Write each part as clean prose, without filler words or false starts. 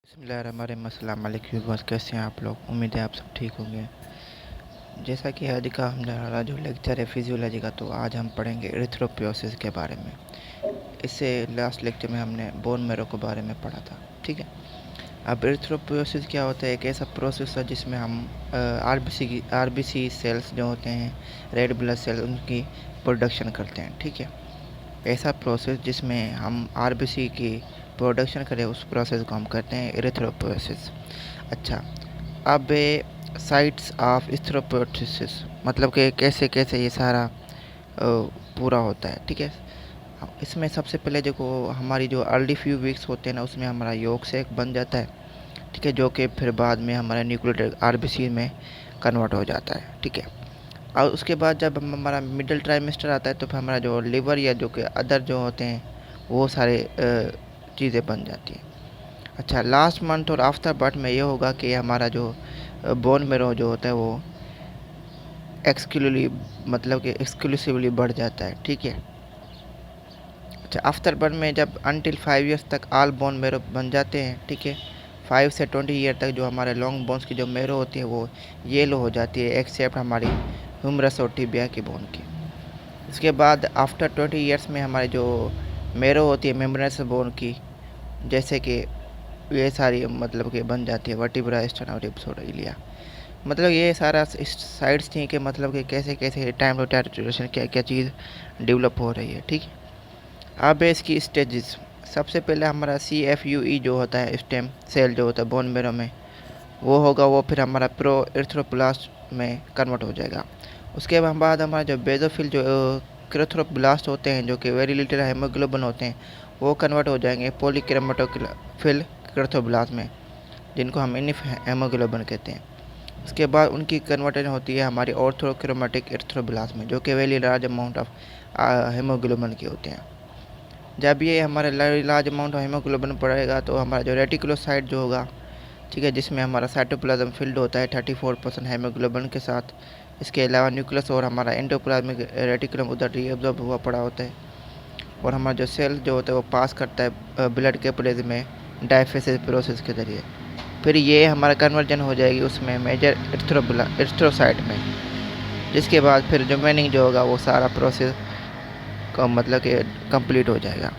बिस्मिल्लाहिर्रहमानिर्रहीम। अस्सलाम वालेकुम व्यूअर्स, कैसे हैं आप लोग? उम्मीद है आप सब ठीक होंगे। जैसा कि आज का हमारा जो लेक्चर है फिजियोलॉजी का, तो आज हम पढ़ेंगे एरिथ्रोपोइसिस के बारे में। इससे लास्ट लेक्चर में हमने बोन मैरो के बारे में पढ़ा था, ठीक है। अब एरिथ्रोपोइसिस क्या होता है? एक ऐसा प्रोसेस है जिसमें हम आरबीसी सेल्स जो होते हैं, रेड ब्लड सेल, उनकी प्रोडक्शन करते हैं, ठीक है। ऐसा प्रोसेस जिसमें हम आरबीसी की प्रोडक्शन करें, उस प्रोसेस को हम कहते हैं एरिथ्रोपोइसिस। अच्छा, अब साइट्स ऑफ एरिथ्रोपोइसिस मतलब कि कैसे कैसे ये सारा पूरा होता है, ठीक है। इसमें सबसे पहले देखो, हमारी जो अर्ली फ्यू वीक्स होते हैं ना, उसमें हमारा योग से एक बन जाता है, ठीक है, जो कि फिर बाद में हमारे न्यूक्लियोटाइड आरबीसी में कन्वर्ट हो जाता है, ठीक है। और उसके बाद जब हमारा मिडिल ट्राइमेस्टर आता है, तो फिर हमारा जो लिवर या जो कि अदर जो होते हैं, वो सारे चीज़ें बन जाती हैं। अच्छा, लास्ट मंथ और आफ्टर बर्थ में ये होगा कि हमारा जो बोन मेरो जो होता है वो एक्सक्लूसिवली बढ़ जाता है, ठीक है। अच्छा, आफ्टर बर्थ में जब अनटिल 5 ईयर्स तक आल बोन मेरो बन जाते हैं, ठीक है। 5 से 20 ईयर तक जो हमारे लॉन्ग बोन्स की जो मेरो होती है वो येलो हो जाती है, एक्सेप्ट हमारी ह्यूमरस और टिबिया की बोन की। इसके बाद आफ्टर 20 ईयर्स में हमारी जो मेरो होती है मेम्ब्रेनस बोन की, जैसे कि ये सारी मतलब कि बन जाती है वर्टिब्रा, स्टेनम, रिब्स और इलिया। मतलब ये सारा साइड्स थी कि मतलब कि कैसे कैसे टाइम टू टाइम क्या क्या चीज़ डेवलप हो रही है, ठीक है। अब है इसकी स्टेजेस। सबसे पहले हमारा CFUE जो होता है, स्टेम सेल जो होता है बोन मेरो में, वो होगा, वो फिर हमारा प्रो एरिथ्रोब्लास्ट में कन्वर्ट हो जाएगा। उसके बाद हमारा जो बेजोफिल जो क्रेथ्रोब्लास्ट होते हैं, जो कि वेरी लिटिल हेमोग्लोबिन होते हैं, वो कन्वर्ट हो जाएंगे पॉलीक्रोमेटोफिल क्रेथ्रोब्लास्ट में, जिनको हम इनिफ हेमोग्लोबिन कहते हैं। उसके बाद उनकी कन्वर्टेशन होती है हमारी ऑर्थोक्रोमेटिक एरिथ्रोब्लास्ट में, जो कि very large amount of haemoglobin के होते हैं। जब ये हमारे लार्ज अमाउंट ऑफ हीमोग्लोबिन पड़ेगा, तो हमारा जो रेटिकुलोसाइट जो होगा, ठीक है, जिसमें हमारा साइटोप्लाज्म फिल्ड होता है 34% हीमोग्लोबिन के साथ। इसके अलावा न्यूक्लियस और हमारा एंडोप्लाज्मिक रेटिकुलम उधर रीअब्जॉर्ब हुआ पड़ा होता है। और हमारा जो सेल जो होता है वो पास करता है ब्लड कैपिलरीज में डायफेसिस प्रोसेस के ज़रिए। फिर ये हमारा कन्वर्जन हो जाएगी उसमें मेजर एरिथ्रोसाइट में, जिसके बाद फिर रिमेनिंग जो होगा वो सारा प्रोसेस का मतलब कि कंप्लीट हो जाएगा।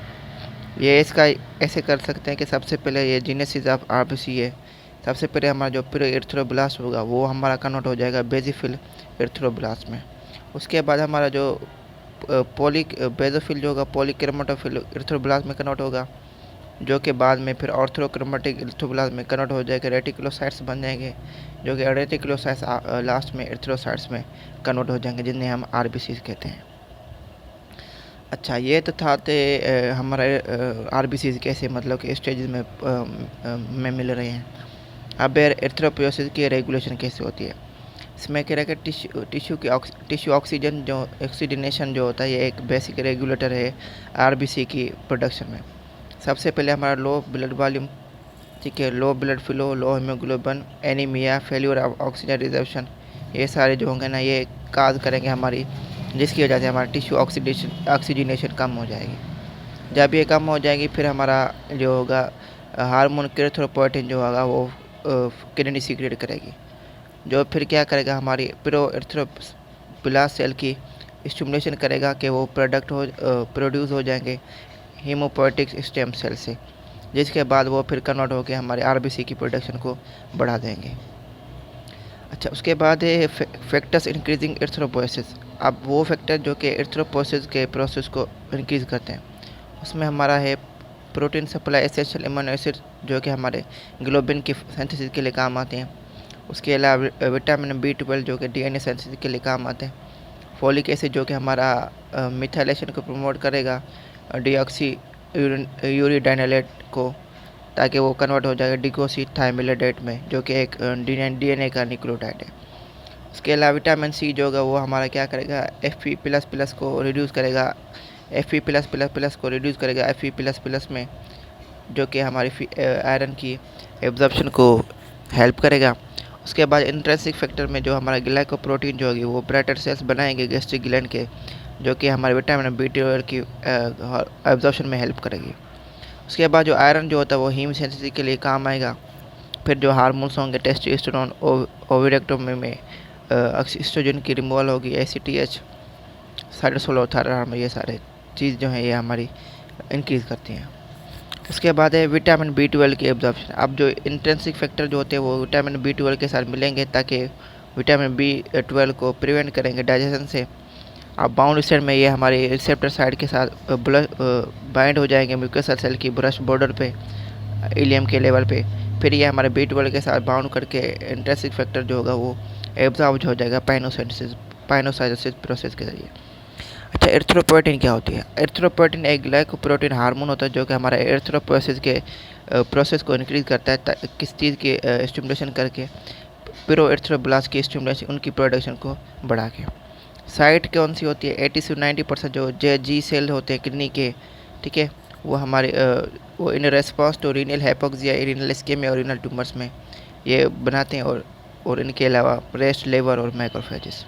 ये इसका ऐसे कर सकते हैं कि सबसे पहले ये जीनेसिस ऑफ आरबीसी है। सबसे पहले हमारा जो प्री एरिथ्रोब्लास्ट होगा वो हमारा कन्वर्ट हो जाएगा बेजिफिल एरिथ्रोब्लास्ट में। उसके बाद हमारा जो बेजोफिल जो होगा पॉलीक्रोमेटोफिल एरिथ्रोब्लास्ट में कन्वर्ट होगा, जो कि बाद में फिर ऑर्थोक्रोमेटिक एरिथ्रोब्लास्ट में कन्वर्ट हो जाएगा, रेटिकुलोसाइट्स बन जाएंगे, जो कि रेटिकुलोसाइट्स लास्ट में एरिथ्रोसाइट्स में कन्वर्ट हो जाएंगे, जिन्हें हम आरबीसी कहते हैं। अच्छा, ये तो था हमारा आरबीसी कैसे मतलब कि स्टेजेस में मिल रहे हैं। अब एरिथ्रोपोइसिस की रेगुलेशन कैसे होती है? इसमें क्या है कि टिश्यू ऑक्सीजन जो ऑक्सीजनेशन जो होता है, ये एक बेसिक रेगुलेटर है आरबीसी की प्रोडक्शन में। सबसे पहले हमारा लो ब्लड वॉल्यूम, ठीक है, low blood flow, low haemoglobin, anaemia, failure of oxygen reservation, ये सारे जो होंगे ना, ये काज करेंगे हमारी, जिसकी वजह से हमारा टिश्यू ऑक्सीजनेशन कम हो जाएगी। जब ये कम हो जाएगी, फिर हमारा जो होगा हार्मोन एरिथ्रोपोएटिन जो होगा वो किडनी सीक्रेट करेगी, जो फिर क्या करेगा, हमारी प्रो एरिथ्रोब्लास्ट सेल की स्टिमुलेशन करेगा कि वो प्रोड्यूस हो जाएंगे हीमोपोएटिक स्टेम सेल से, जिसके बाद वो फिर कन्वर्ट होकर हमारे आरबीसी की प्रोडक्शन को बढ़ा देंगे। अच्छा, उसके बाद है फैक्टर्स इंक्रीजिंग एरिथ्रोपोइसिस। अब वो फैक्टर जो कि एरिथ्रोपोइसिस के प्रोसेस को इंक्रीज़ करते हैं, उसमें हमारा है protein supply, essential amino acid, जो कि हमारे ग्लोबिन की सिंथेसिस के लिए काम आते हैं। उसके अलावा विटामिन B12 जो कि DNA सिंथेसिस के लिए काम आते हैं। फोलिक एसिड जो कि हमारा मिथाइलेशन को प्रमोट करेगा डीऑक्सी यूरिडाइनलेट को, ताकि वो कन्वर्ट हो जाएगा डिकोसीथाइमिलेटेट में, जो कि एक DNA का न्यूक्लियोटाइड है। उसके अलावा विटामिन C जो होगा वो हमारा क्या करेगा, Fe++ को रिड्यूस करेगा, Fe+++ को रिड्यूस करेगा Fe++ में, जो कि हमारी आयरन की एब्जॉर्प्शन को हेल्प करेगा। उसके बाद इंट्रिंसिक फैक्टर में जो हमारा ग्लाइकोप्रोटीन जो होगी वो ब्रेटर सेल्स बनाएंगे गैस्ट्रिक ग्लैंड के, जो कि हमारे विटामिन B12 की एब्जॉर्प्शन में हेल्प करेगी। उसके बाद जो आयरन जो होता है वो हीम सिंथेसिस के लिए काम आएगा। फिर जो हार्मोन्स होंगे टेस्टोस्टेरोन, ओविरेक्टोमी में एस्ट्रोजन की रिमूवल होगी, ACTH, साइटोसोलोथायराइड, ये सारे चीज़ जो हैं ये हमारी इंक्रीज़ करती हैं। उसके बाद है विटामिन B12 की एब्जॉर्प्शन। अब जो इंट्रिंसिक फैक्टर जो होते हैं वो विटामिन B12 के साथ मिलेंगे ताकि विटामिन B12 को प्रिवेंट करेंगे डाइजेशन से। अब बाउंड स्टेट में ये हमारे रिसेप्टर साइड के साथ बाइंड हो जाएंगे म्यूकस सेल की ब्रश बॉर्डर पे, इलियम के लेवल पे। फिर ये हमारे B12 के साथ बाउंड करके इंट्रिंसिक फैक्टर जो होगा वो एब्जॉर्ब हो जाएगा पाइनोसाइटोसिस प्रोसेस के जरिए। अच्छा, एरिथ्रोपोएटिन क्या होती है? एरिथ्रोपोएटिन एक ग्लाइकोप्रोटीन हार्मोन होता है जो कि हमारा एरिथ्रोपोएसिस के प्रोसेस को इंक्रीज करता है किस चीज़ की स्टिमुलेशन करके, पिरोएरिथ्रोब्लास्ट की स्टिमुलेशन, उनकी प्रोडक्शन को बढ़ा के। साइट कौन सी होती है? 80 से 90% जो जी सेल होते हैं किडनी के, ठीक है, वो हमारे वो in response to renal hypoxia, renal ischemia और रीनल ट्यूमर्स में ये बनाते हैं। और इनके अलावा ब्रेस्ट, लिवर और मैक्रोफेजेस।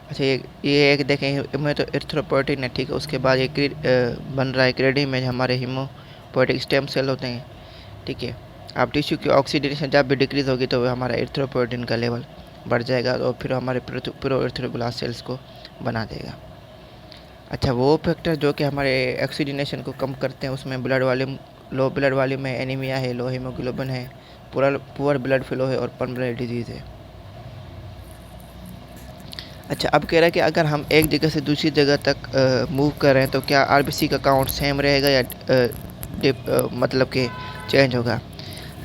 अच्छा, ये एक देखें इसमें तो एरिथ्रोपोएटिन है, ठीक है। उसके बाद ये बन रहा है क्रेडिन में हमारे हीमोपोएटिक स्टेम सेल होते हैं, ठीक है। अब टिश्यू की ऑक्सीडेशन जब भी डिक्रीज़ होगी तो हमारा एरिथ्रोपोएटिन का लेवल बढ़ जाएगा और फिर हमारे प्रोएरिथ्रोब्लास्ट सेल्स को बना देगा। अच्छा, वो फैक्टर जो कि हमारे ऑक्सीडेशन को कम करते हैं उसमें blood volume, low blood volume में एनीमिया है, लो हीमोग्लोबिन है, पुअर ब्लड फ्लो है और पल्मोनरी डिजीज़ है। अच्छा, अब कह रहा है कि अगर हम एक जगह से दूसरी जगह तक मूव कर रहे हैं तो क्या आरबीसी का काउंट सेम रहेगा या मतलब कि चेंज होगा?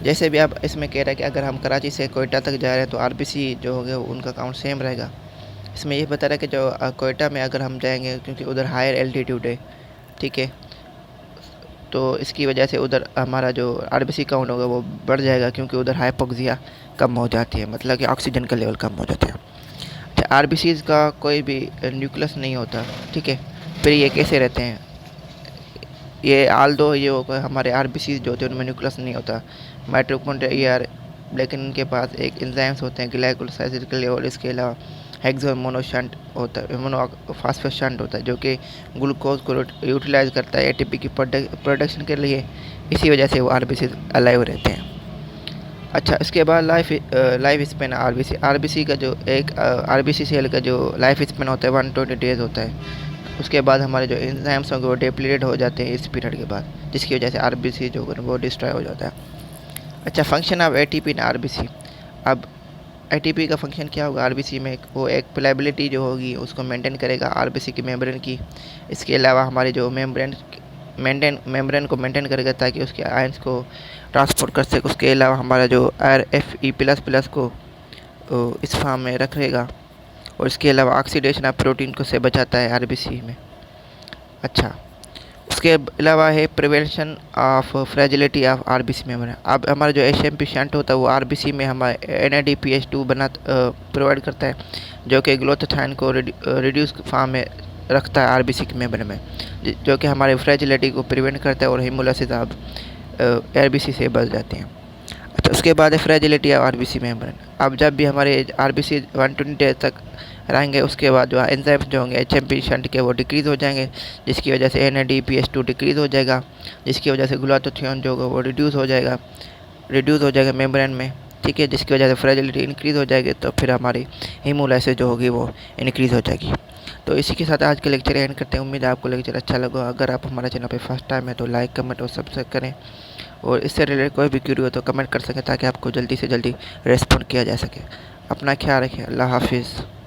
जैसे भी आप इसमें कह रहा है कि अगर हम कराची से कोयटा तक जा रहे हैं तो आरबीसी जो होगा उनका काउंट सेम रहेगा। इसमें ये बता रहा है कि जो कोयटा में अगर हम जाएंगे क्योंकि उधर हायर एल्टीट्यूड है, ठीक है, तो इसकी वजह से उधर हमारा जो आरबीसी काउंट होगा वो बढ़ जाएगा क्योंकि उधर हाइपोक्सिया कम हो जाती है, मतलब कि ऑक्सीजन का लेवल कम हो जाता है। आरबीसीज़ का कोई भी न्यूक्लियस नहीं होता, ठीक है। फिर ये कैसे रहते हैं? ये आल्दो ये हमारे आरबीसीज़ जो होते हैं उनमें न्यूक्लियस नहीं होता, माइटोकॉन्ड्रिया ये, लेकिन उनके पास एक एंजाइम्स होते हैं ग्लाइकोलाइसिस के लिए, और इसके अलावा हेक्सो मोनोशंट होता है, मोनोफॉस्फेट शंट होता है जो कि ग्लूकोज को यूटिलाइज करता है एटीपी की प्रोडक्शन के लिए। इसी वजह से वो आरबीसीज़ अलाइव रहते हैं। अच्छा, इसके बाद लाइफ स्पेन आरबीसी का जो एक आरबीसी सेल का जो लाइफ स्पेन होता है 120 डेज़ होता है। उसके बाद हमारे जो एंजाइम्स होंगे वो डिप्लीटेड हो जाते हैं इस पीरियड के बाद, जिसकी वजह से आरबीसी जो है वो डिस्ट्रॉय हो जाता है। अच्छा, function of ATP in RBC. अब एटीपी का फंक्शन क्या होगा आरबीसी में? वो एक प्लेबिलिटी जो होगी उसको मेंटेन करेगा आरबीसी की मेम्ब्रेन की। इसके अलावा हमारे जो मेम्ब्रेन को मेंटेन करेगा ताकि उसके आयंस को ट्रांसपोर्ट कर सके। उसके अलावा हमारा जो RFE++ को इस फॉर्म में रखेगा, और इसके अलावा ऑक्सीडेशन ऑफ प्रोटीन को से बचाता है आरबीसी में। अच्छा, उसके अलावा है prevention of fragility of RBC membrane. अब हमारा जो SMP शंट होता है वो आरबीसी में हमारे NADPH2 प्रोवाइड करता है जो कि ग्लूटाथाइन को रिड्यूस फॉर्म में रखता है आरबीसी के मेम्ब्रेन में, जो कि हमारे फ्रेजिलिटी को प्रिवेंट करता है और हेमोलाइसिस आप आरबीसी से बच जाते हैं। अच्छा, उसके बाद है फ्रेजिलिटी ऑफ आरबीसी मेम्ब्रेन। अब जब भी हमारे आरबीसी 120 डेज तक रहेंगे उसके बाद जो एंजाइम्स जो होंगे HP शंट के वो डिक्रीज़ हो जाएंगे, जिसकी वजह से NADPH2 डिक्रीज़ हो जाएगा, जिसकी वजह से ग्लूटाथियोन जो होगा वो रिड्यूस हो जाएगा मेम्ब्रेन में, ठीक है, जिसकी वजह से फ्रेजिलिटी इंक्रीज़ हो जाएगी। तो फिर हमारी हेमोलाइसिस जो होगी वो इंक्रीज़ हो जाएगी। तो इसी के साथ आज का लेक्चर एंड करते हैं। उम्मीद है आपको लेक्चर अच्छा लगा। अगर आप हमारे चैनल पे फर्स्ट टाइम है तो लाइक, कमेंट और सब्सक्राइब करें, और इससे रिलेटेड कोई भी क्वेरी हो तो कमेंट कर सकें ताकि आपको जल्दी से जल्दी रेस्पॉन्ड किया जा सके। अपना ख्याल रखें। अल्लाह हाफिज़।